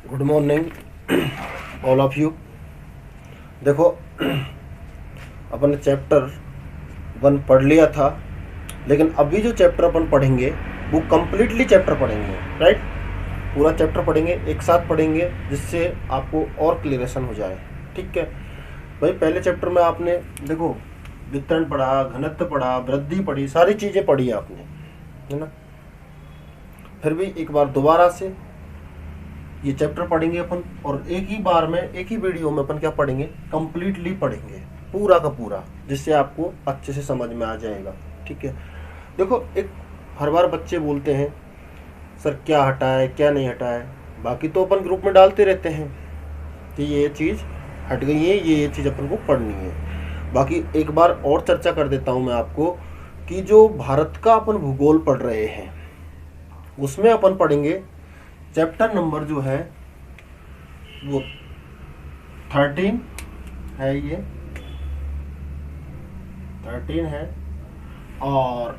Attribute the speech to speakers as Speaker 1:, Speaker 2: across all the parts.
Speaker 1: Good morning all of you. देखो, अपन ने chapter 1 पढ़ लिया था, लेकिन अभी जो चैप्टर अपन पढ़ेंगे वो कंप्लीटली चैप्टर पढ़ेंगे, राइट। पूरा चैप्टर पढ़ेंगे, एक साथ पढ़ेंगे, जिससे आपको और क्लियरेशन हो जाए। ठीक है भाई, पहले चैप्टर में आपने देखो वितरण पढ़ा, घनत्व पढ़ा, वृद्धि पढ़ी, सारी चीज़ें पढ़ी आपने, है ना। फिर भी एक बार दोबारा से ये चैप्टर पढ़ेंगे अपन, और एक ही बार में, एक ही वीडियो में अपन क्या पढ़ेंगे, कंप्लीटली पढ़ेंगे पूरा का पूरा, जिससे आपको अच्छे से समझ में आ जाएगा। ठीक है, देखो, एक हर बार बच्चे बोलते हैं सर क्या हटाए क्या नहीं हटाए, बाकी तो अपन ग्रुप में डालते रहते हैं कि ये चीज़ हट गई है, ये चीज़ अपन को पढ़नी है। बाकी एक बार और चर्चा कर देता हूँ मैं आपको कि जो भारत का अपन भूगोल पढ़ रहे हैं उसमें अपन पढ़ेंगे चैप्टर नंबर जो है वो 13 है, ये 13 है और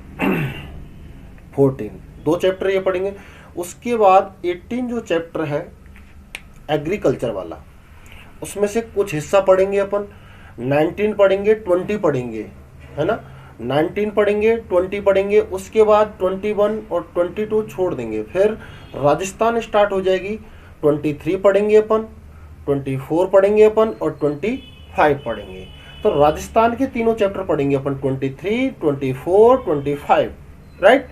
Speaker 1: 14, दो चैप्टर ये पढ़ेंगे। उसके बाद 18 जो चैप्टर है एग्रीकल्चर वाला, उसमें से कुछ हिस्सा पढ़ेंगे अपन। 19 पढ़ेंगे, 20 पढ़ेंगे, है ना। 19 पढ़ेंगे, 20 पढ़ेंगे, उसके बाद 21 और 22 छोड़ देंगे। फिर राजस्थान स्टार्ट हो जाएगी, 23 पढ़ेंगे अपन, 24 पढ़ेंगे अपन और 25 पढ़ेंगे। तो राजस्थान के तीनों चैप्टर पढ़ेंगे अपन, 23, 24, 25, राइट।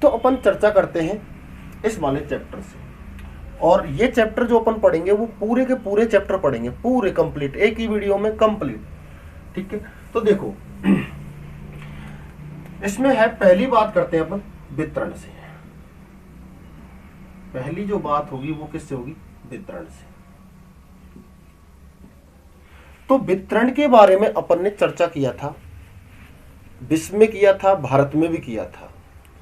Speaker 1: तो अपन चर्चा करते हैं इस वाले चैप्टर से, और ये चैप्टर जो अपन पढ़ेंगे वो पूरे के पूरे चैप्टर पढ़ेंगे, पूरे कंप्लीट, एक ही वीडियो में कंप्लीट। ठीक है, तो देखो इसमें है, पहली बात करते हैं अपन वितरण से। पहली जो बात होगी वो किससे होगी, वितरण से। तो वितरण के बारे में अपन ने चर्चा किया था, विश्व में किया था, भारत में भी किया था,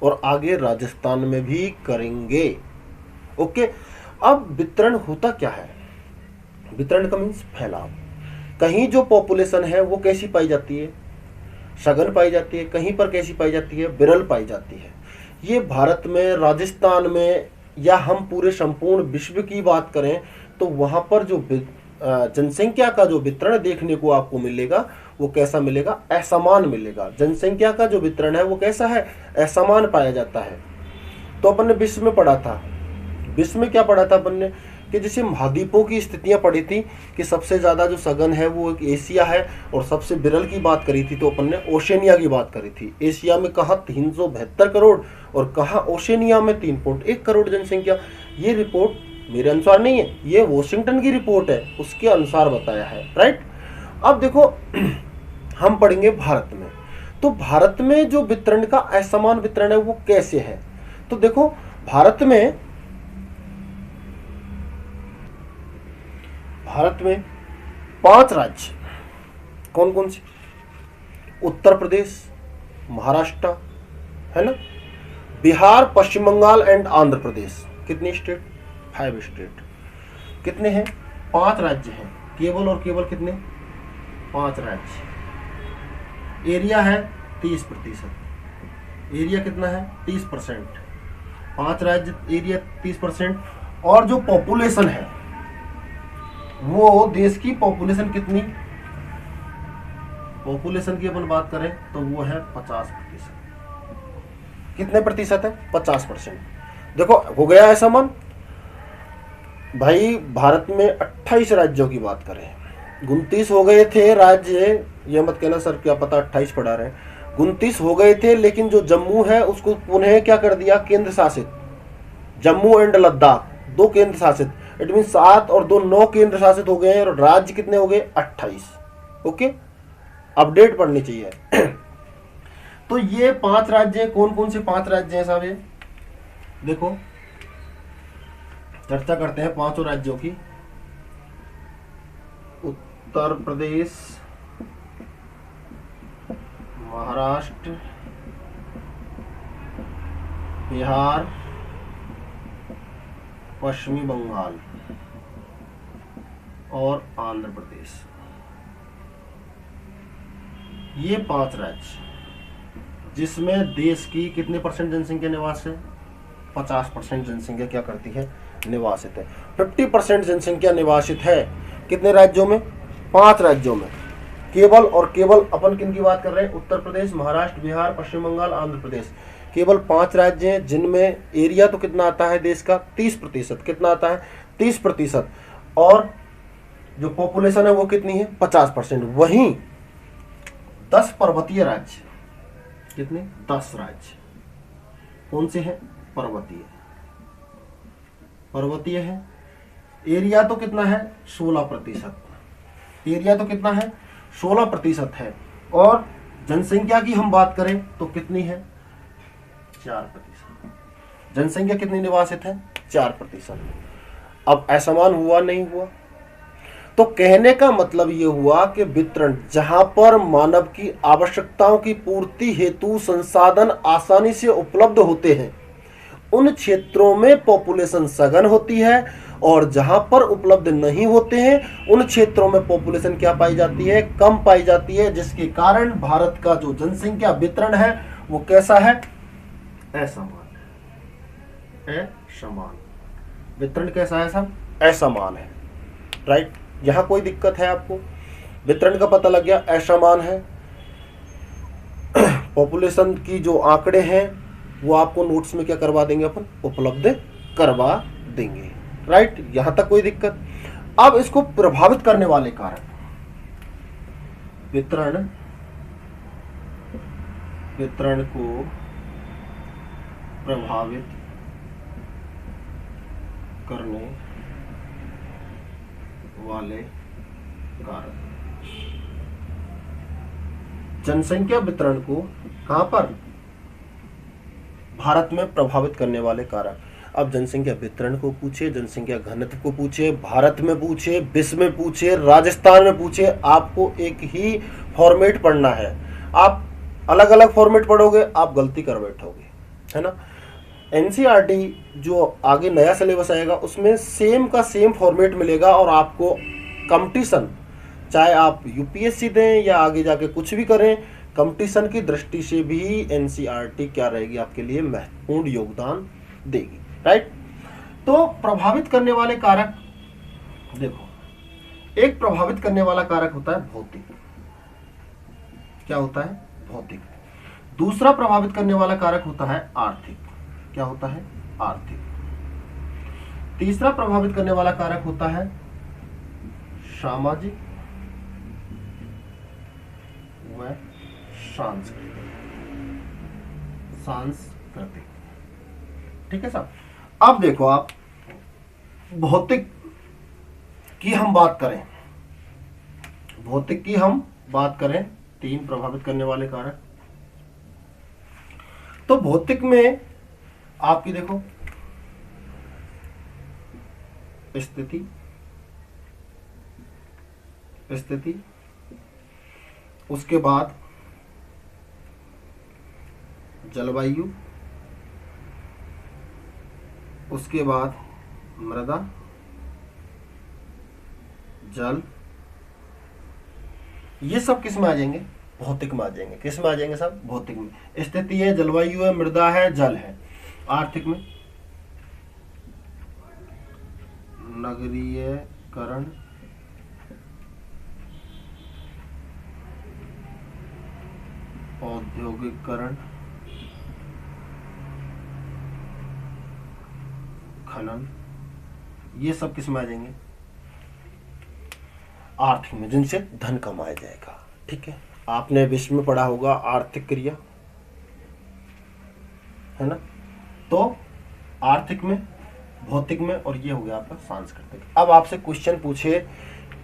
Speaker 1: और आगे राजस्थान में भी करेंगे। ओके, अब वितरण होता क्या है, वितरण का मीन्स फैलाव। कहीं जो पॉपुलेशन है वो कैसी पाई जाती है, सघन पाई जाती है, कहीं पर कैसी पाई जाती है, विरल पाई जाती है। ये भारत में, राजस्थान में, या हम पूरे संपूर्ण विश्व की बात करें तो वहां पर जो जनसंख्या का जो वितरण देखने को आपको मिलेगा वो कैसा मिलेगा, असमान मिलेगा। जनसंख्या का जो वितरण है वो कैसा है, असमान पाया जाता है। तो अपन ने विश्व में पढ़ा था, विश्व में क्या पढ़ा था अपन ने कि जैसे महाद्वीपों की स्थितियां पढ़ी थी कि सबसे ज़्यादा जो सघन है वो एक एशिया है, और सबसे विरल की बात करी थी तो अपन ने ओशनिया की बात करी थी। एशिया में कहाँ 372 करोड़ और कहाँ ओशनिया में 3.1 करोड़ जनसंख्या। ये रिपोर्ट मेरे अनुसार नहीं है, ये वॉशिंगटन की रिपोर्ट है, उसके अनुसार बताया है, राइट। अब देखो हम पढ़ेंगे भारत में, तो भारत में जो वितरण का असमान वितरण है वो कैसे है। तो देखो भारत में 5 राज्य, कौन कौन से, उत्तर प्रदेश, महाराष्ट्र, है ना, बिहार, पश्चिम बंगाल एंड आंध्र प्रदेश। कितनी स्टेट, 5 स्टेट। कितने हैं, 5 राज्य हैं, केवल और केवल कितने, 5 राज्य। एरिया है 30%, एरिया कितना है 30%, 5 राज्य, एरिया 30%। और जो पॉपुलेशन है वो देश की पॉपुलेशन कितनी, पॉपुलेशन की अपन बात करें तो वो है 50%। कितने प्रतिशत है, 50%। देखो हो गया है समान। भाई भारत में 28 राज्यों की बात करें, 29 हो गए थे राज्य, ये मत कहना सर क्या पता 28 पढ़ा रहे हैं, 29 हो गए थे, लेकिन जो जम्मू है उसको पुनः क्या कर दिया, केंद्र शासित। जम्मू एंड लद्दाख 2 केंद्र शासित, इट मीन 7 और 2 9 केंद्र शासित हो गए हैं, और राज्य कितने हो गए, 28। ओके, अपडेट पढ़नी चाहिए। तो ये 5 राज्य, कौन कौन से 5 राज्य हैं साहब, ये देखो चर्चा करते हैं 5 राज्यों की। उत्तर प्रदेश, महाराष्ट्र, बिहार, पश्चिमी बंगाल और आंध्र प्रदेश। ये 5 राज्य जिसमें देश की कितने परसेंट जनसंख्या निवास है, 50% जनसंख्या क्या करती है, निवासित है। 50% जनसंख्या निवासित है कितने राज्यों में? 5 राज्यों में। केवल और केवल अपन किन की बात कर रहे हैं? उत्तर प्रदेश, महाराष्ट्र, बिहार, पश्चिम बंगाल, आंध्र प्रदेश। केवल 5 राज्य हैं जिनमें एरिया तो कितना आता है देश का? 30%। कितना आता है? 30%। और जो पॉपुलेशन है वो कितनी है? 50%। वहीं 10 पर्वतीय राज्य, कितने? 10 राज्य कौन से हैं? पर्वतीय। पर्वतीय है। एरिया तो कितना है? 16%। एरिया तो कितना है? 16% है। और जनसंख्या की हम बात करें तो कितनी है? 4%। जनसंख्या कितनी निवासित है? 4%। अब असमान हुआ नहीं हुआ? तो कहने का मतलब यह हुआ कि वितरण जहां पर मानव की आवश्यकताओं की पूर्ति हेतु संसाधन आसानी से उपलब्ध होते हैं उन क्षेत्रों में पॉपुलेशन सघन होती है, और जहां पर उपलब्ध नहीं होते हैं उन क्षेत्रों में पॉपुलेशन क्या पाई जाती है? कम पाई जाती है, जिसके कारण भारत का जो जनसंख्या वितरण है वो कैसा है? असमान। असमान। वितरण कैसा है साहब? असमान है। राइट। यहां कोई दिक्कत है आपको? वितरण का पता लग गया, असमान है। पॉपुलेशन की जो आंकड़े हैं वो आपको नोट्स में क्या करवा देंगे? अपन उपलब्ध करवा देंगे। राइट। यहां तक कोई दिक्कत? अब इसको प्रभावित करने वाले कारक, वितरण को प्रभावित करने वाले कारक। जनसंख्या वितरण को कहां पर? भारत में प्रभावित करने वाले कारक। अब जनसंख्या वितरण को पूछे, जनसंख्या घनत्व को पूछे, भारत में पूछे, विश्व में पूछे, राजस्थान में पूछे, आपको एक ही फॉर्मेट पढ़ना है। आप अलग अलग फॉर्मेट पढ़ोगे आप गलती कर बैठोगे, है ना। एनसीईआरटी जो आगे नया सिलेबस आएगा उसमें सेम का सेम फॉर्मेट मिलेगा, और आपको कंपटीशन, चाहे आप यूपीएससी दें या आगे जाके कुछ भी करें, कंपटीशन की दृष्टि से भी एनसीईआरटी क्या रहेगी? आपके लिए महत्वपूर्ण योगदान देगी। राइट। तो प्रभावित करने वाले कारक, देखो, एक प्रभावित करने वाला कारक होता है भौतिक। क्या होता है? भौतिक। दूसरा प्रभावित करने वाला कारक होता है आर्थिक। क्या होता है? आर्थिक। तीसरा प्रभावित करने वाला कारक होता है सामाजिक व सांस्कृतिक। ठीक है साहब। अब देखो, आप भौतिक की हम बात करें, भौतिक की हम बात करें, 3 प्रभावित करने वाले कारक। तो भौतिक में आपकी देखो स्थिति, उसके बाद जलवायु, उसके बाद मृदा, जल, ये सब किस में आ जाएंगे? भौतिक में आ जाएंगे। किस में आ जाएंगे सब? भौतिक में। स्थिति है, जलवायु है, मृदा है, जल है। आर्थिक में नगरीयकरण, औद्योगिकरण, खनन, ये सब किस में आ जाएंगे? आर्थिक में, जिनसे धन कमाया जाएगा। ठीक है। आपने विश्व में पढ़ा होगा आर्थिक क्रिया, है ना। तो आर्थिक में, भौतिक में, और ये हो गया आपका सांस्कृतिक। अब आपसे क्वेश्चन पूछे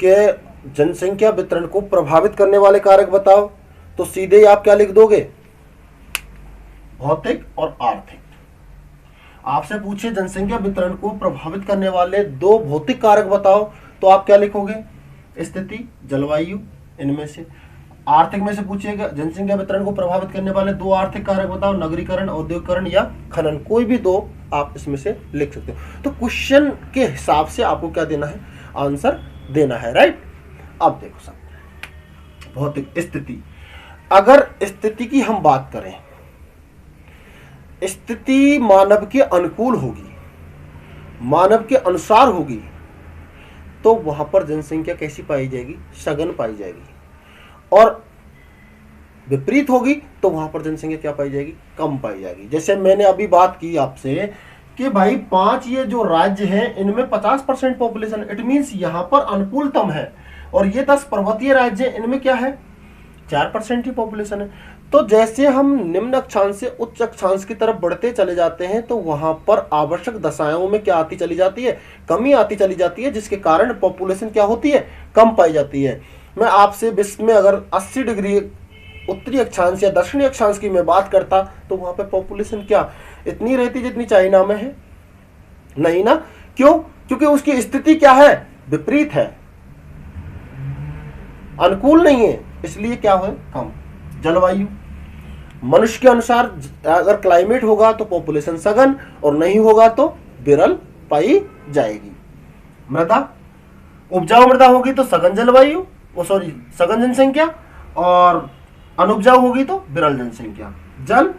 Speaker 1: कि जनसंख्या वितरण को प्रभावित करने वाले कारक बताओ, तो सीधे आप क्या लिख दोगे? भौतिक और आर्थिक। आपसे पूछे जनसंख्या वितरण को प्रभावित करने वाले 2 भौतिक कारक बताओ, तो आप क्या लिखोगे? स्थिति, जलवायु, इनमें से। आर्थिक में से पूछिएगा जनसंख्या वितरण को प्रभावित करने वाले 2 आर्थिक कारक बताओ, नगरीकरण, औद्योगिकरण या खनन। कोई भी 2 आप इसमें से लिख सकते हो। तो क्वेश्चन के हिसाब से आपको क्या देना है? आंसर देना है। राइट। अब देखो सब, भौतिक स्थिति, अगर स्थिति की हम बात करें, स्थिति मानव के अनुकूल होगी, मानव के अनुसार होगी तो वहां पर जनसंख्या कैसी पाई जाएगी? सघन पाई जाएगी। और विपरीत होगी तो वहां पर जनसंख्या क्या पाई जाएगी? कम पाई जाएगी। जैसे मैंने अभी बात की आपसे कि भाई 5 ये जो राज्य हैं इनमें 50% पॉपुलेशन, इट मींस यहां पर अनुकूलतम है। और ये 10 पर्वतीय राज्य इनमें क्या है? 4% ही पॉपुलेशन है। तो जैसे हम निम्न अक्षांश से उच्च अक्षांश की तरफ बढ़ते चले जाते हैं तो वहां पर आवश्यक दशाओं में क्या आती चली जाती है? कमी आती चली जाती है, जिसके कारण पॉपुलेशन क्या होती है? कम पाई जाती है। मैं आपसे विश्व में अगर 80 डिग्री उत्तरी अक्षांश या दक्षिणी अक्षांश की मैं बात करता तो वहां पे पॉपुलेशन क्या इतनी रहती जितनी चाइना में है? नहीं ना। क्यों? क्योंकि उसकी स्थिति क्या है? विपरीत है, अनुकूल नहीं है, इसलिए क्या है? कम। जलवायु मनुष्य के अनुसार अगर क्लाइमेट होगा तो पॉपुलेशन सघन, और नहीं होगा तो विरल पाई जाएगी। मृदा उपजाऊ मृदा होगी तो सघन जलवायु, सघन जनसंख्या, और अनुपजाऊ होगी तो विरल जनसंख्या। जल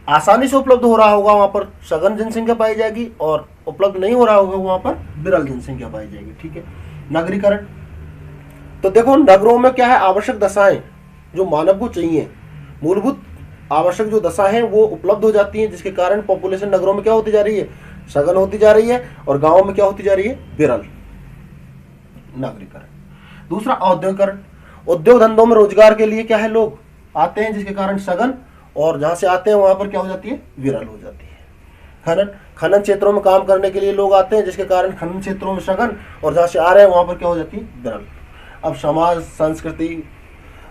Speaker 1: आसानी से उपलब्ध हो रहा होगा वहां पर सघन जनसंख्या पाई जाएगी, और उपलब्ध नहीं हो रहा होगा वहां पर विरल जनसंख्या पाई जाएगी। ठीक है। नगरीकरण, तो देखो नगरों में क्या है? आवश्यक दशाएं जो मानव को चाहिए, मूलभूत आवश्यक जो दशा है वो उपलब्ध हो जाती हैं, जिसके कारण पॉपुलेशन नगरों में क्या होती जा रही है? सघन होती जा रही है, और गांवों में क्या होती जा रही है? विरल। नगरीकरण। दूसरा औद्योगिकरण, उद्योग धंधों में रोजगार के लिए क्या है? लोग आते हैं, जिसके कारण सघन, और जहां से आते हैं वहां पर क्या हो जाती है? विरल हो जाती है। खनन, खनन क्षेत्रों में काम करने के लिए लोग आते हैं, जिसके कारण खनन क्षेत्रों में सघन, और जहां से आ रहे हैं वहां पर क्या हो जाती है? विरल। अब समाज, संस्कृति,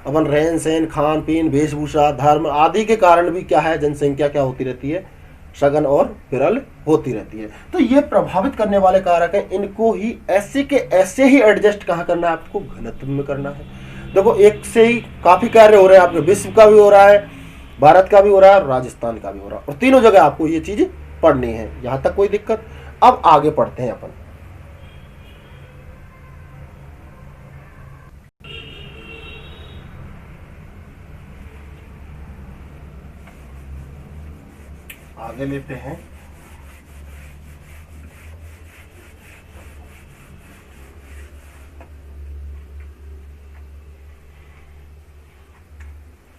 Speaker 1: अपन रहन सहन, खान पीन, वेशभूषा, धर्म आदि के कारण भी क्या है? जनसंख्या क्या होती रहती है? सघन और विरल होती रहती है। तो ये प्रभावित करने वाले कारक हैं, इनको ही ऐसे के ऐसे ही एडजस्ट कहाँ करना है? आपको घनत्व में करना है। देखो एक से ही काफी कार्य हो रहे हैं आपके, विश्व का भी हो रहा है, भारत का भी हो रहा है, राजस्थान का भी हो रहा है, और तीनों जगह आपको ये चीज पढ़नी है। यहां तक कोई दिक्कत? अब आगे पढ़ते हैं अपन। आगे लेते हैं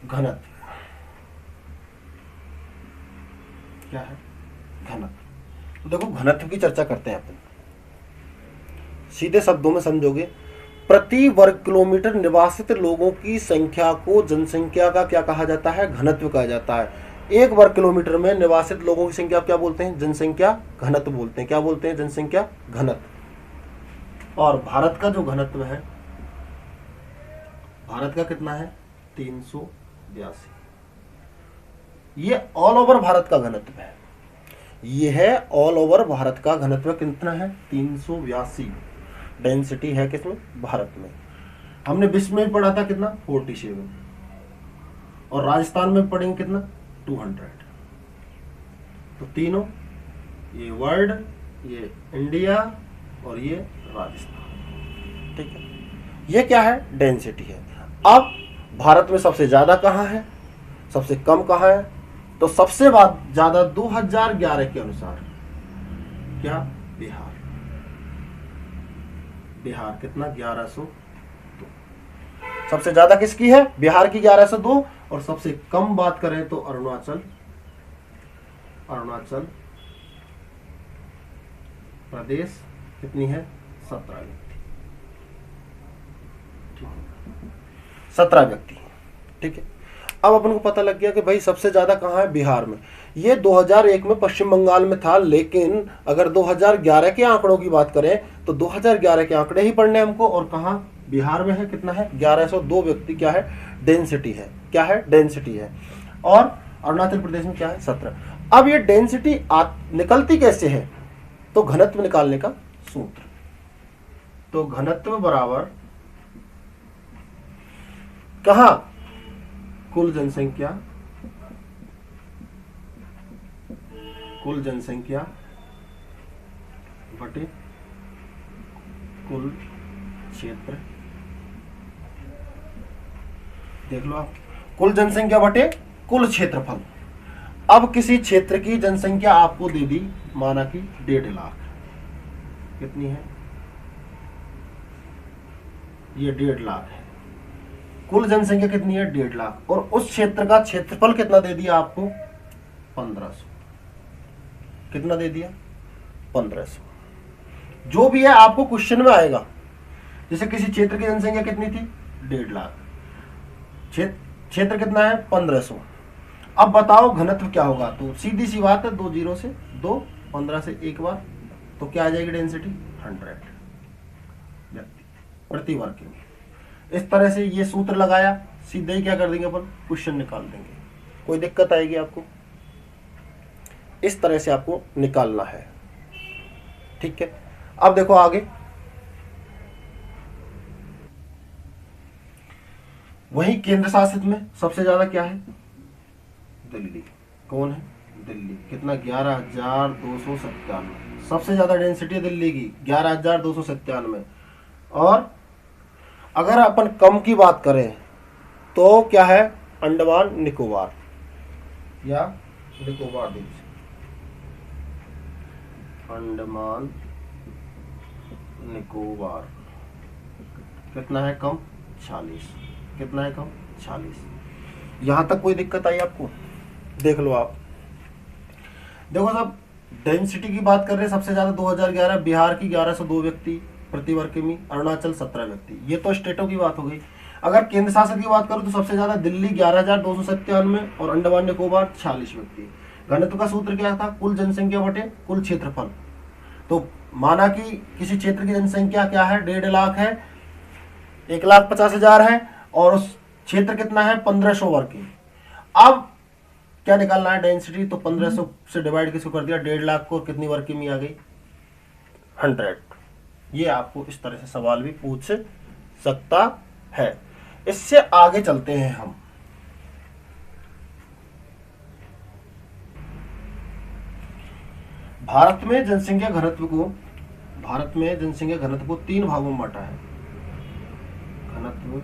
Speaker 1: घनत्व। क्या है? घनत्व। तो देखो घनत्व की चर्चा करते हैं अपन, सीधे शब्दों में समझोगे। प्रति वर्ग किलोमीटर निवासित लोगों की संख्या को जनसंख्या का क्या कहा जाता है? घनत्व कहा जाता है। 1 वर्ग किलोमीटर में निवासित लोगों की संख्या क्या बोलते हैं? जनसंख्या घनत्व बोलते हैं। क्या बोलते हैं? जनसंख्या घनत्व। और भारत का जो घनत्व है, भारत का कितना है? 382। ये ऑल ओवर भारत का घनत्व है। ये है ऑल ओवर भारत का घनत्व कितना है? 382 डेंसिटी है किसमें? भारत में। हमने विश्व में पढ़ा था कितना? 47, और राजस्थान में पढ़ेंगे कितना? 200। तो तीनों, ये वर्ल्ड, ये इंडिया, और ये राजस्थान। ठीक है। ये क्या है? डेंसिटी है। अब भारत में सबसे ज्यादा कहाँ है, सबसे कम कहाँ है? तो सबसे ज्यादा 2011 के अनुसार क्या? बिहार। बिहार कितना? 1102। सबसे ज्यादा किसकी है? बिहार की 1102। और सबसे कम बात करें तो अरुणाचल प्रदेश कितनी है? 17 व्यक्ति। 17 व्यक्ति। ठीक है। अब अपन को पता लग गया कि भाई सबसे ज्यादा कहाँ है? बिहार में। ये 2001 में पश्चिम बंगाल में था, लेकिन अगर 2011 के आंकड़ों की बात करें तो 2011 के आंकड़े ही पढ़ने हमको, और कहाँ? बिहार में है। कितना है? 1102 व्यक्ति क्या है? डेंसिटी है। क्या है? डेंसिटी है। और अरुणाचल प्रदेश में क्या है? 17। अब ये डेंसिटी निकलती कैसे है? तो घनत्व निकालने का सूत्र। तो घनत्व बराबर कहाँ? कुल जनसंख्या बटे कुल क्षेत्र। देख लो आप, कुल जनसंख्या बटे कुल क्षेत्रफल। अब किसी क्षेत्र की जनसंख्या आपको दे दी, माना कि 1.5 लाख, कितनी है, ये 1.5 लाख है। कुल जनसंख्या कितनी है, 1.5 लाख। और उस क्षेत्र का क्षेत्रफल कितना दे दिया आपको, 1500। कितना दे दिया, 1500। जो भी है आपको क्वेश्चन में आएगा। जैसे किसी क्षेत्र की जनसंख्या कितनी थी, 1.5 लाख, क्षेत्र कितना है, 1500। अब बताओ घनत्व क्या होगा। तो सीधी सी बात है, 2 जीरो से 2, 15 से एक बार, तो क्या आ जाएगी डेंसिटी, 100 व्यक्ति प्रति वर्ग किमी। इस तरह से ये सूत्र लगाया, सीधे ही क्या कर देंगे अपन, क्वेश्चन निकाल देंगे। कोई दिक्कत आएगी आपको, इस तरह से आपको निकालना है, ठीक है। अब देखो आगे, वही केंद्र शासित में सबसे ज्यादा क्या है, दिल्ली। कौन है, दिल्ली। कितना, 11,297। सबसे ज्यादा डेंसिटी है दिल्ली की, 11,297। और अगर अपन कम की बात करें तो क्या है, अंडमान निकोबार या निकोबार द्वीप, अंडमान निकोबार। कितना है कम, 46। कितना है कम, 46। यहां तक कोई दिक्कत आई आपको, देख लो आप। देखो सब डेंसिटी की बात कर रहे हैं, सबसे ज्यादा 2011 बिहार की 1102 व्यक्ति प्रति वर्ग किमी, अरुणाचल 17 व्यक्ति। ये तो स्टेटों की बात हो गई। अगर केंद्र शासित की बात करूं तो सबसे ज्यादा दिल्ली 11,297 और अंडमान निकोबार 46 व्यक्ति। घनत्व का सूत्र क्या था, कुल जनसंख्या बटे कुल क्षेत्रफल। तो माना कि किसी क्षेत्र की जनसंख्या क्या है, 1.5 लाख है, 1,50,000 है, और उस क्षेत्र कितना है, 1500 वर्ग की। अब क्या निकालना है, डेंसिटी। तो 1500 से डिवाइड किसको कर दिया, 1.5 लाख को, कितनी वर्ग किमी आ गई, 100। ये आपको इस तरह से सवाल भी पूछ सकता है। इससे आगे चलते हैं हम। भारत में जनसंख्या घनत्व को 3 भागों में बांटा है। घनत्व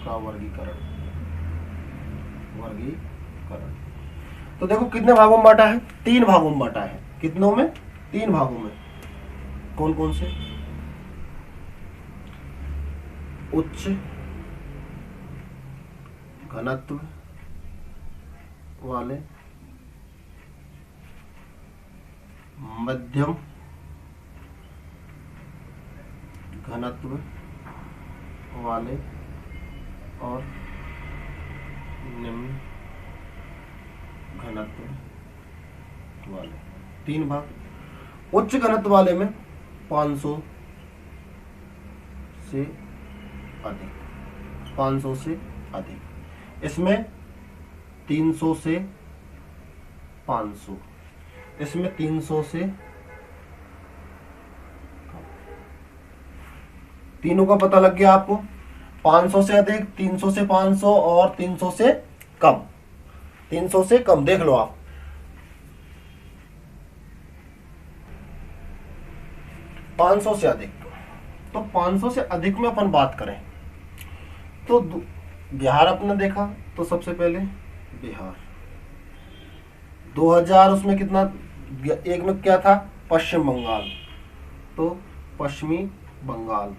Speaker 1: का वर्गीकरण। तो देखो कितने भागों में बांटा है, 3 भागों में बांटा है। कितनों में, 3 भागों में। कौन कौन से, उच्च घनत्व वाले, मध्यम घनत्व वाले और निम्न घनत्व वाले। 3 भाग। उच्च घनत्व वाले में 500 से अधिक, 500 से अधिक। इसमें 300 से 500, इसमें 300 से कम। तीनों का पता लग गया आपको, 500 से अधिक, 300 से 500 और 300 से कम। 300 से कम देख लो आप। पाँच सौ से अधिक, तो 500 से अधिक में अपन बात करें तो बिहार अपने देखा, तो सबसे पहले बिहार 2000, उसमें कितना, एक में क्या था, पश्चिम बंगाल, तो पश्चिमी बंगाल।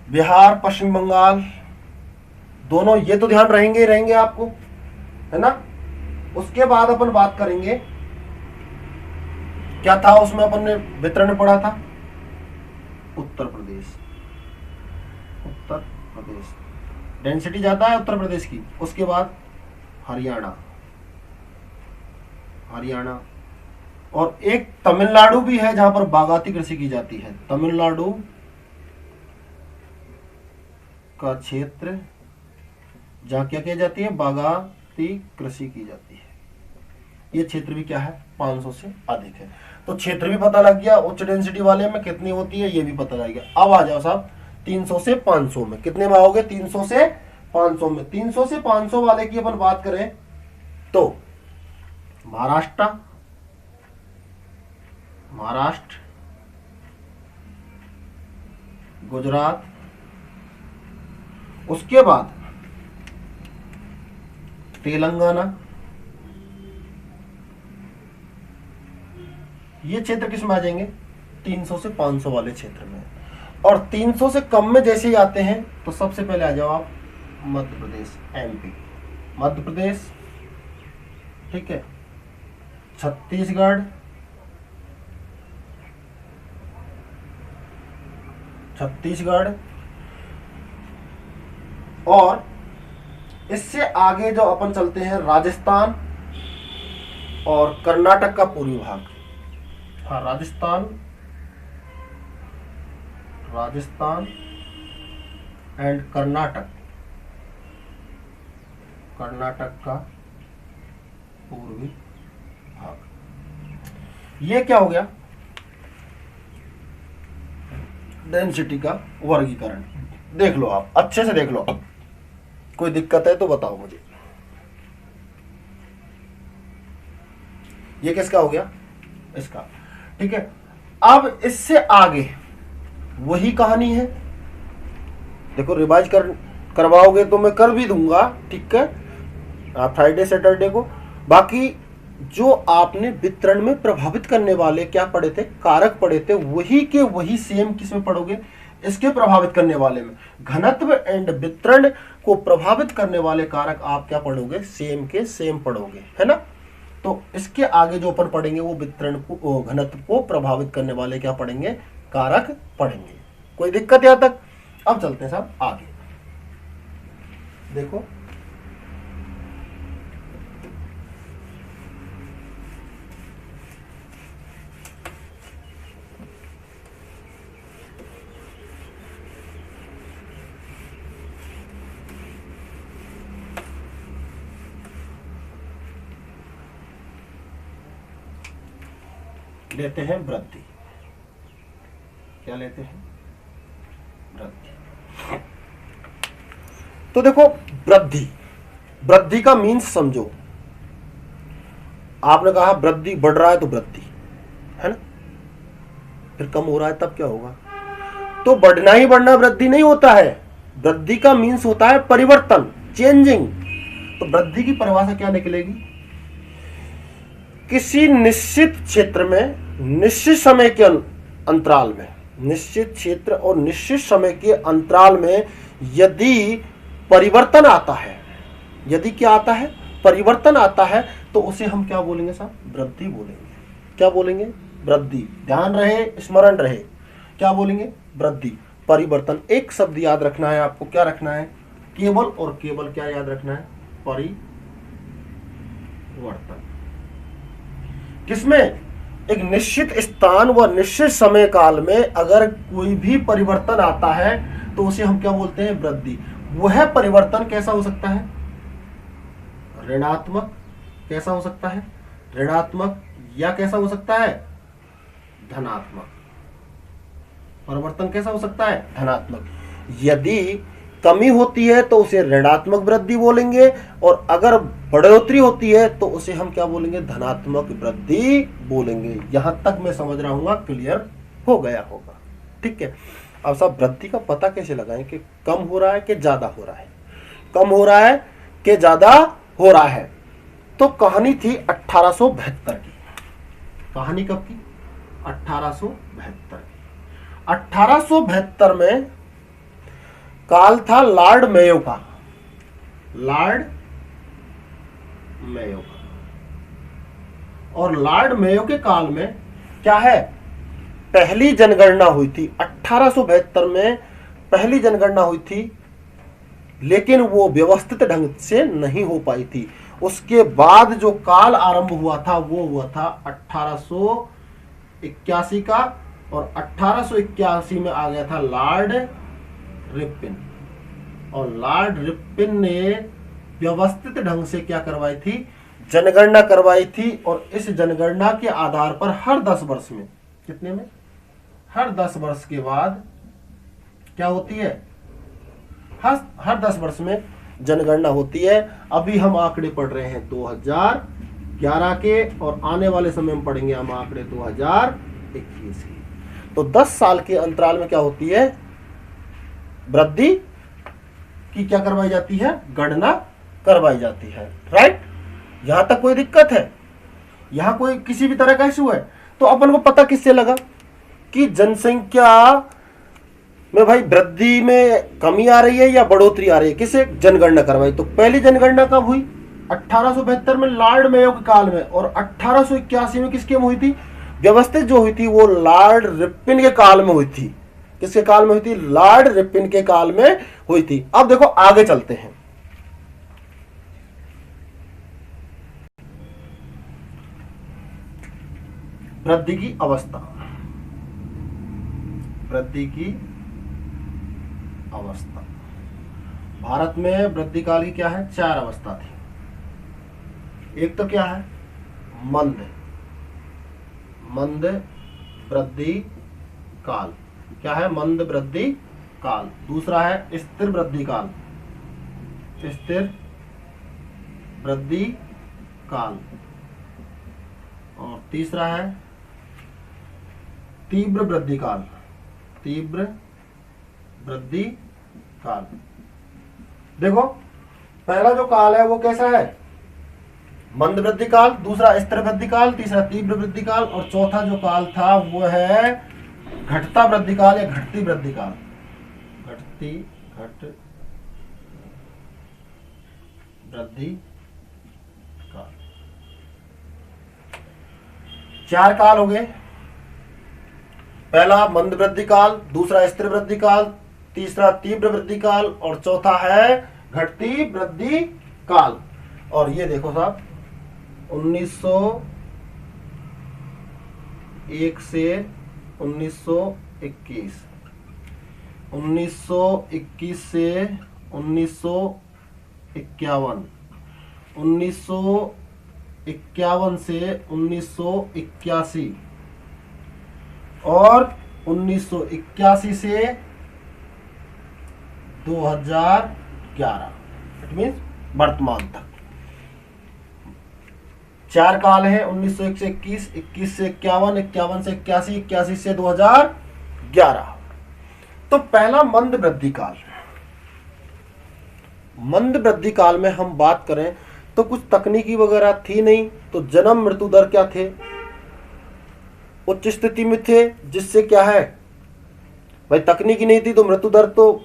Speaker 1: बिहार पश्चिम बंगाल दोनों, ये तो ध्यान रहेंगे ही रहेंगे आपको, है ना। उसके बाद अपन बात करेंगे, क्या था उसमें अपन ने वितरण पढ़ा था, उत्तर प्रदेश। उत्तर प्रदेश डेंसिटी ज्यादा है उत्तर प्रदेश की। उसके बाद हरियाणा, हरियाणा, और एक तमिलनाडु भी है जहां पर बागाती कृषि की जाती है। तमिलनाडु का क्षेत्र जहां क्या की जाती है, बागाती कृषि की जाती है। ये क्षेत्र भी क्या है, 500 से अधिक है। तो क्षेत्र भी पता लग गया, उच्च डेंसिटी वाले में कितनी होती है ये भी पता लग गया। अब आ जाओ साहब 300 से 500 में कितने में आओगे, 300 से 500 में। 300 से 500 वाले की अपन बात करें तो महाराष्ट्र, गुजरात, उसके बाद तेलंगाना, ये क्षेत्र किस में आ जाएंगे, 300 से 500 वाले क्षेत्र में। और 300 से कम में जैसे ही आते हैं तो सबसे पहले आ जाओ आप मध्य प्रदेश, एमपी, मध्य प्रदेश, ठीक है, छत्तीसगढ़, और इससे आगे जो अपन चलते हैं राजस्थान और कर्नाटक का पूर्वी भाग। हाँ, राजस्थान एंड कर्नाटक का पूर्वी भाग। ये क्या हो गया, डेंसिटी का वर्गीकरण। देख लो आप, अच्छे से देख लो, कोई दिक्कत है तो बताओ मुझे। ये किसका हो गया, इसका, ठीक है। अब इससे आगे वही कहानी है। देखो रिवाइज करवाओगे तो मैं कर भी दूंगा, ठीक है, फ्राइडे सैटरडे को। बाकी जो आपने वितरण में प्रभावित करने वाले क्या पढ़े थे, कारक पढ़े थे, वही के वही सेम किस में पढ़ोगे, इसके प्रभावित करने वाले में। घनत्व एंड वितरण को प्रभावित करने वाले कारक आप क्या पढ़ोगे, सेम के सेम पढ़ोगे, है ना। तो इसके आगे जो अपन पढ़ेंगे वो वितरण को, घनत्व को प्रभावित करने वाले क्या पढ़ेंगे, कारक पढ़ेंगे। कोई दिक्कत यहां तक। अब चलते हैं साहब आगे। देखो लेते हैं वृद्धि। क्या लेते हैं, वृद्धि। तो देखो वृद्धि का मीन्स समझो। आपने कहा वृद्धि बढ़ रहा है तो वृद्धि है ना, फिर कम हो रहा है तब क्या होगा, तो बढ़ना ही बढ़ना वृद्धि नहीं होता है। वृद्धि का मीन्स होता है परिवर्तन, चेंजिंग। तो वृद्धि की परिभाषा क्या निकलेगी, किसी निश्चित क्षेत्र में निश्चित समय के अंतराल में, निश्चित क्षेत्र और निश्चित समय के अंतराल में यदि परिवर्तन आता है, यदि क्या आता है, परिवर्तन आता है, तो उसे हम क्या बोलेंगे साहब, वृद्धि बोलेंगे। क्या बोलेंगे, वृद्धि। ध्यान रहे, स्मरण रहे, क्या बोलेंगे, वृद्धि, परिवर्तन। एक शब्द याद रखना है आपको, क्या रखना है, केवल और केवल क्या याद रखना है, परिवर्तन। किसमें, एक निश्चित स्थान व निश्चित समय काल में अगर कोई भी परिवर्तन आता है तो उसे हम क्या बोलते हैं, वृद्धि। वह परिवर्तन कैसा हो सकता है, ऋणात्मक, कैसा हो सकता है, ऋणात्मक, या कैसा हो सकता है, धनात्मक। परिवर्तन कैसा हो सकता है, धनात्मक। यदि कमी होती है तो उसे ऋणात्मक वृद्धि बोलेंगे, और अगर बढ़ोतरी होती है तो उसे हम क्या बोलेंगे, धनात्मक वृद्धि बोलेंगे। यहां तक मैं समझ रहा हूं, क्लियर हो गया होगा, ठीक है। अब साहब वृद्धि का पता कैसे लगाएं कि कम हो रहा है कि ज्यादा हो रहा है, कम हो रहा है कि ज्यादा हो रहा है। तो कहानी थी 1872 की। कहानी कब की, 1872। 1872 में काल था लॉर्ड मेयो का, लॉर्ड मेयो का। और लॉर्ड मेयो के काल में क्या है, पहली जनगणना हुई थी 1872 में, पहली जनगणना हुई थी, लेकिन वो व्यवस्थित ढंग से नहीं हो पाई थी। उसके बाद जो काल आरंभ हुआ था वो हुआ था 1881 का, और 1881 में आ गया था लॉर्ड रिपन। और लॉर्ड रिपन ने व्यवस्थित ढंग से क्या करवाई थी, जनगणना करवाई थी। और इस जनगणना के आधार पर हर 10 वर्ष में, कितने में, हर 10 वर्ष के बाद क्या होती है, हर 10 वर्ष में जनगणना होती है। अभी हम आंकड़े पढ़ रहे हैं 2011 के, और आने वाले समय में पढ़ेंगे हम आंकड़े 2021 के। तो 10 साल के अंतराल में क्या होती है, वृद्धि की क्या करवाई जाती है, गणना करवाई जाती है, राइट। यहां तक कोई दिक्कत है, यहां कोई किसी भी तरह का इशू है। तो अपन को पता किससे लगा कि जनसंख्या में भाई वृद्धि में कमी आ रही है या बढ़ोतरी आ रही है, किसे जनगणना करवाई। तो पहली जनगणना कब हुई? 1872 में लॉर्ड मेयो के काल में, और 1881 में किसके में हुई थी? व्यवस्थित जो हुई थी वो लॉर्ड रिपन के काल में हुई थी। किसके काल में हुई थी? लॉर्ड रिपन के काल में हुई थी। अब देखो आगे चलते हैं। वृद्धि की अवस्था, वृद्धि की अवस्था। भारत में वृद्धि काल की क्या है? 4 अवस्था थी। एक तो क्या है? मंद, मंद वृद्धि काल। क्या है? मंद वृद्धि काल। दूसरा है स्थिर वृद्धि काल, स्थिर वृद्धि काल। और तीसरा है तीव्र वृद्धि काल, तीव्र वृद्धि काल। देखो पहला जो काल है वो कैसा है? मंद वृद्धि काल, दूसरा स्थिर वृद्धि काल, तीसरा तीव्र वृद्धि काल, और चौथा जो काल था वो है घटता वृद्धि काल या घटती वृद्धि काल। घट वृद्धि काल। 4 काल हो गए। पहला मंद वृद्धि काल, दूसरा स्थिर वृद्धि काल, तीसरा तीव्र वृद्धि काल, और चौथा है घटती वृद्धि काल। और ये देखो साहब 1901 से 1921, 1921 से 1951, 1951 से 1981, और 1981 से 2011, इट मीन्स वर्तमान तक। 4 काल है, 1901 से 21, 21 से 51, 51 से 81, 81 से 2011। तो पहला मंद वृद्धि काल। मंद वृद्धि काल में हम बात करें तो कुछ तकनीकी वगैरह थी नहीं, तो जन्म मृत्यु दर क्या थे? उच्च स्थिति में थे, जिससे क्या है भाई तकनीकी नहीं थी तो मृत्यु दर तो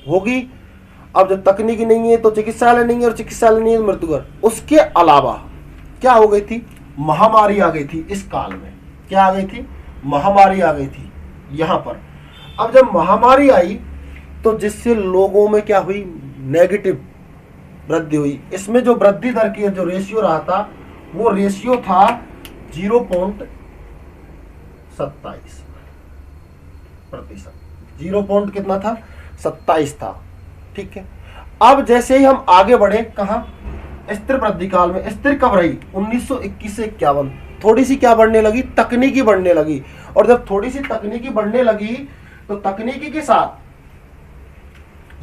Speaker 1: होगी। अब जब तकनीकी नहीं है तो चिकित्सालय नहीं है, और चिकित्सालय नहीं है तो मृत्यु दर। उसके अलावा क्या हो गई थी? महामारी आ गई थी इस काल में। क्या आ गई थी? महामारी आ गई थी यहां पर। अब जब महामारी आई तो जिससे लोगों में क्या हुई? नेगेटिव वृद्धि हुई। इसमें जो वृद्धि दर की जो रेशियो रहा था वो रेशियो था 0.27%। 0 कितना था? 27 था। ठीक है। अब जैसे ही हम आगे बढ़े, कहा? स्थिर वृद्धि काल में। स्थिर कब रही? 1921 से 51। थोड़ी सी क्या बढ़ने लगी? तकनीकी बढ़ने लगी। और जब थोड़ी सी तकनीकी बढ़ने लगी तो तकनीकी के साथ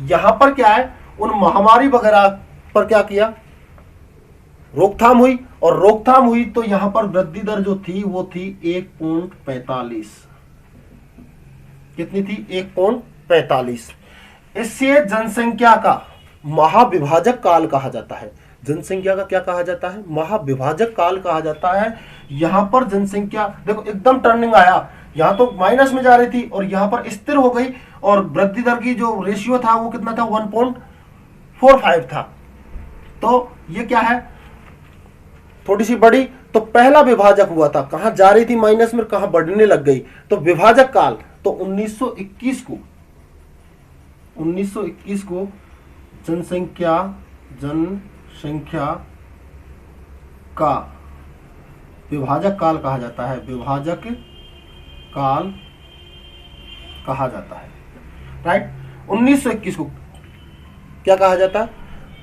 Speaker 1: यहां पर क्या है? उन महामारी वगैरह पर क्या किया? रोकथाम हुई। और रोकथाम हुई तो यहां पर वृद्धि दर जो थी वो थी 1.45। कितनी थी? 1.45। इससे जनसंख्या का महाविभाजक काल कहा जाता है। जनसंख्या का क्या कहा जाता है? महाविभाजक काल कहा जाता है। यहां पर जनसंख्या देखो एकदम टर्निंग आया, यहां तो माइनस में जा रही थी और यहां पर स्थिर हो गई, और वृद्धि दर की जो रेशियो था वो कितना था? 1.45 था। तो ये क्या है? थोड़ी सी बढ़ी। तो पहला विभाजक हुआ था, कहां जा रही थी माइनस में, कहां बढ़ने लग गई, तो विभाजक काल। तो 1921 को जनसंख्या का विभाजक काल कहा जाता है। विभाजक काल कहा जाता है, राइट। 1921 को क्या कहा जाता है?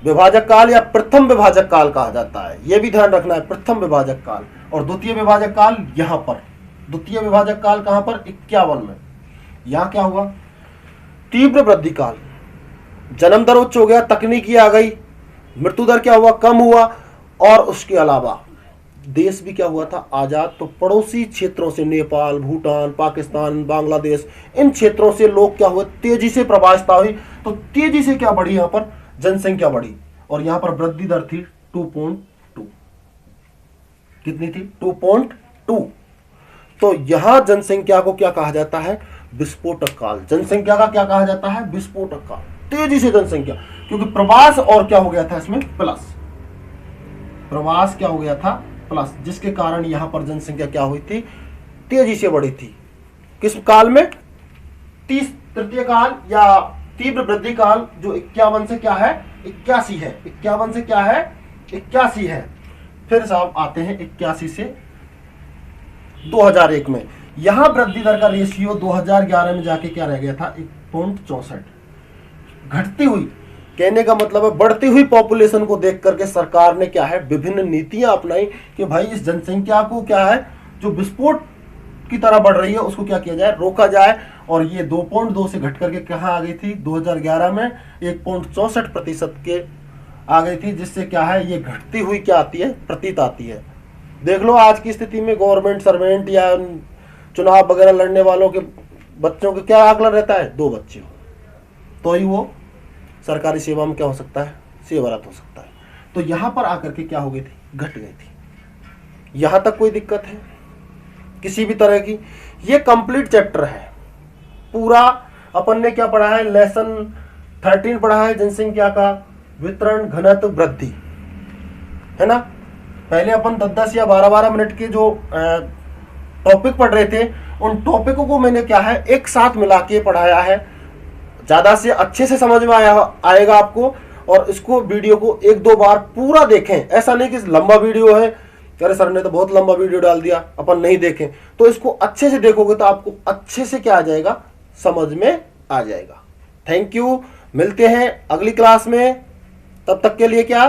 Speaker 1: विभाजक काल या प्रथम विभाजक काल कहा जाता है। यह भी ध्यान रखना है, प्रथम विभाजक काल। और द्वितीय विभाजक काल यहां पर। द्वितीय विभाजक काल कहां पर? 51 में। यहां क्या हुआ? तीव्र वृद्धि काल। जन्म दर उच्च हो गया, तकनीकी आ गई, मृत्यु दर क्या हुआ? कम हुआ। और उसके अलावा देश भी क्या हुआ था? आजाद। तो पड़ोसी क्षेत्रों से, नेपाल, भूटान, पाकिस्तान, बांग्लादेश, इन क्षेत्रों से लोग क्या हुए? तेजी से प्रवासिता हुई। तो तेजी से क्या बढ़ी? यहां पर जनसंख्या बढ़ी। और यहां पर वृद्धि दर थी 2.2। कितनी थी? 2.2। तो यहां जनसंख्या को क्या कहा जाता है? विस्फोटक काल। जनसंख्या का क्या कहा जाता है? विस्फोटक काल। तेजी से जनसंख्या, क्योंकि प्रवास और क्या हो गया था इसमें? प्लस। प्रवास क्या हो गया था? प्लस, जिसके कारण यहां पर जनसंख्या क्या हुई थी? तेजी से बढ़ी थी। किस काल में? तृतीय काल या तीव्र वृद्धि काल, जो 51 से क्या है? 81 है। 51 से क्या है? 81 है। फिर साहब आते हैं 81 से 2001 में। यहां वृद्धि दर का रेशियो 2011 में जाके क्या रह गया था? 1.64। घटती हुई, कहने का मतलब है बढ़ती हुई पॉपुलेशन को देख करके सरकार ने क्या है? विभिन्न नीतियां अपनाई कि भाई इस जनसंख्या को क्या है, जो विस्फोट की तरह बढ़ रही है, उसको क्या किया जाए? रोका जाए। और ये 2.2 से घट करके कहां आ गई थी? 2011 में 1.64% के आ गई थी, जिससे क्या है? ये घटती हुई क्या आती है? प्रतीत आती है। देख लो आज की स्थिति में गवर्नमेंट सर्वेंट या चुनाव वगैरह लड़ने वालों के बच्चों का क्या आकलन रहता है? 2 बच्चे हो तो ही वो सरकारी सेवा में क्या हो सकता है? सेवारत हो सकता है। तो यहां पर आकर के क्या हो गई थी? घट गई थी। यहां तक कोई दिक्कत है किसी भी तरह की? ये कंप्लीट चैप्टर है पूरा। अपन ने क्या पढ़ा है? लेसन 13 पढ़ा है, जनसंख्या का वितरण, घनत्व, वृद्धि, है ना। पहले अपन 10-10 या 12-12 मिनट के जो टॉपिक पढ़ रहे थे, उन टॉपिकों को मैंने क्या है? एक साथ मिला के पढ़ाया है। ज्यादा से अच्छे से समझ में आएगा आपको। और इसको वीडियो को 1-2 बार पूरा देखें। ऐसा नहीं कि लंबा वीडियो है, अरे सर ने तो बहुत लंबा वीडियो डाल दिया, अपन नहीं देखें। तो इसको अच्छे से देखोगे तो आपको अच्छे से क्या आ जाएगा? समझ में आ जाएगा। Thank you. मिलते हैं अगली क्लास में। तब तक के लिए क्या